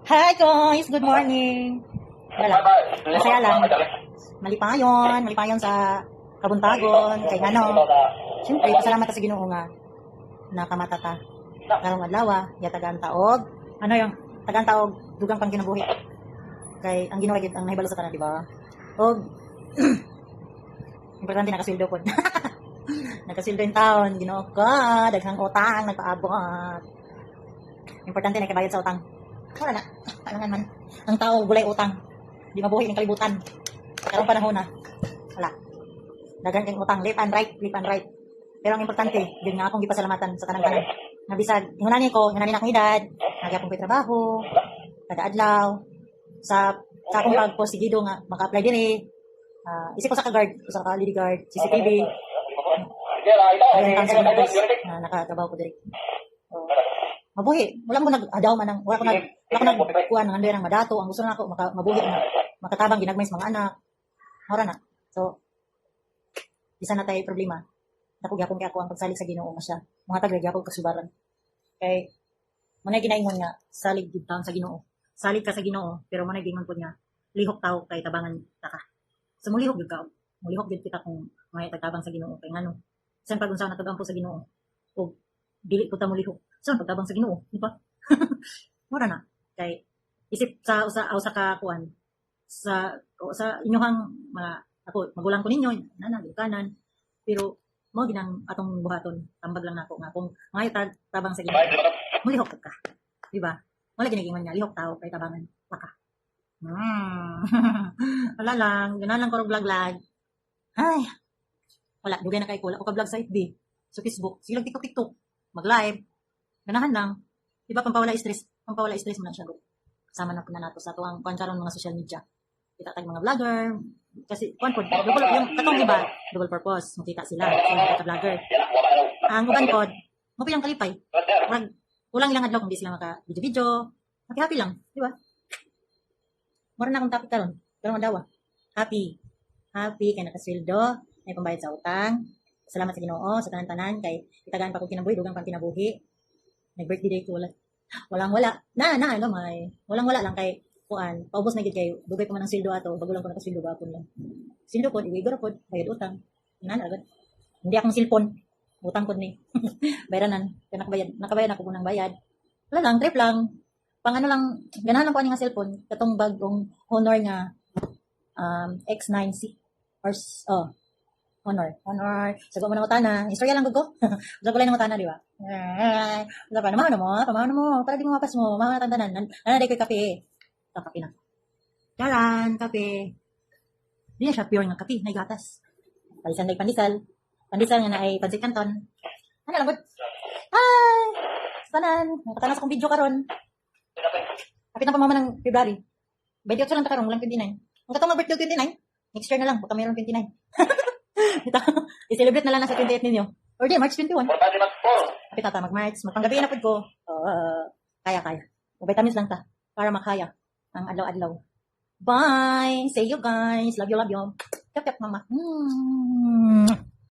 Hi guys, good morning. Wala, masaya lang. Malipayon sa kabuntagon, kay ano. Siyempre, pasalamat sa Ginoo nga nakamatata. Karong adlaw, ya tagaan taog. Ano yung tagaan taog dugang pang kinabuhi. Kay ang Ginoo gid ang nahibalo sa tanan, di ba? Og importante nakasildo pod. Nakasildo yung taon, Ginoo ka, daghang utang nagpaabot. Importante na kabayad sa utang. Wala na. Alangan man. Ang tao gulay utang. Di mabuhi ng kalibutan. Karong panahon na. Wala. Dagan kang utang. Left and right. Pero ang importante, yun nga akong gipasalamatan sa kanang-kanang. Nabisag, yung nani ko, yung nani na akong edad, nagyapong ko'y trabaho, kada adlaw, sa akong pagposigido nga, maka-apply dire. Isip ko sa ka-guard, sa ka-lady guard, CCTV. Ayun ang sa mga guys na nakatrabaho ko dire. Mabuhi. Wala ko nag-adaw man wala ko nagkuhan ng andoy ng madato. Ang gusto na ako mabuhi na makatabang ginagmay sa mga anak. Mora na. So, isa na tayo problema. Napugapon kaya ako ang pagsalig sa Ginoo nga siya. Mga taglagya ko kasubaran. Kay manay ginaingon nga salig gid taon sa Ginoo. Salig ka sa Ginoo, pero manay gingon pud nga lihok tawo kay tabangan ta ka. So mulihok gid ka. Mulihok gid kita kung may tagtabang sa Ginoo kay ngano. Sen pag unsa natagampo sa Ginoo. O dili ko ta mulihok. So pagtabang sa Ginoo, di ba? Mura na. Kay isip sa usa ka kuan sa inyong mga ako magulang ko ninyo nana kanan pero mo ginang atong buhaton tambag lang nako nga kung ngayo tabang sa Ginoo mulihok ka, di ba? Wala ginigingon nga lihok tao kay tabangan ka. Wala lang ganahan lang ko vlog. Ay wala dugay na kay ko wala ko ka vlog sa FB sa Facebook silang TikTok mag-live. Ganahan lang. Di ba pampawala stress mo na siya. Kasama na po na nato sa tuwang karon mga social media. Kita tayong mga vlogger. Kasi kuan po, double yung katong iba, double purpose. Makita sila sa mga vlogger. Ang uban pod, mo pilang kalipay. Kulang ilang adlaw kung di sila maka video. Happy lang, di ba? Mura na akong topic karon. Karong adlaw. Happy kay nakasweldo, may pambayad sa utang. Salamat sa Ginoo sa tanan-tanan kay itagaan pa ko kinabuhi dugang pang kinabuhi. Nag-birthday day ko wala. Na gamay. Wala lang kay kuan. Paubos na gid kay dugay pa man ang sweldo ato, bago lang ko nakasweldo gapon lang. Sweldo ko iwigor ko bayad utang. Ina agad. Hindi akong cellphone. Utang ko ni. Bayranan. Kaya nakabayad ako nang bayad. Wala lang, trip lang. Pang ano lang, ganahan lang ko ani nga cellphone, katong bagong Honor nga X9C or Honor. Sagot mo na utana. Istorya lang ko. Sagot lang ng utana, di ba? Pamahaw na mo. Para di mo mapas mo. Mga tandanan. Nanaday ko yung kape. Kape na. Charan, kape. Hindi na siya pure ng kape. May gatas. Palisan day pandisal. Pandisal nga na ay pansit canton. Ano lang, good? Hi! Tanan. Nakatanas akong video karon. Kapit na pa mama ng February. 28 lang ta karon. Walang 29. Ang katong mag-birthday 29. Next year na lang. Baka mayroon 29. I-celebrate na lang sa 28 ninyo. Or di, March 21. Kapit na ta, mag-March. Magpanggabi na po ko. Kaya. Vitamins lang ta. Para makaya ang adlaw-adlaw. Bye! See you guys. Love you. Yap, mama.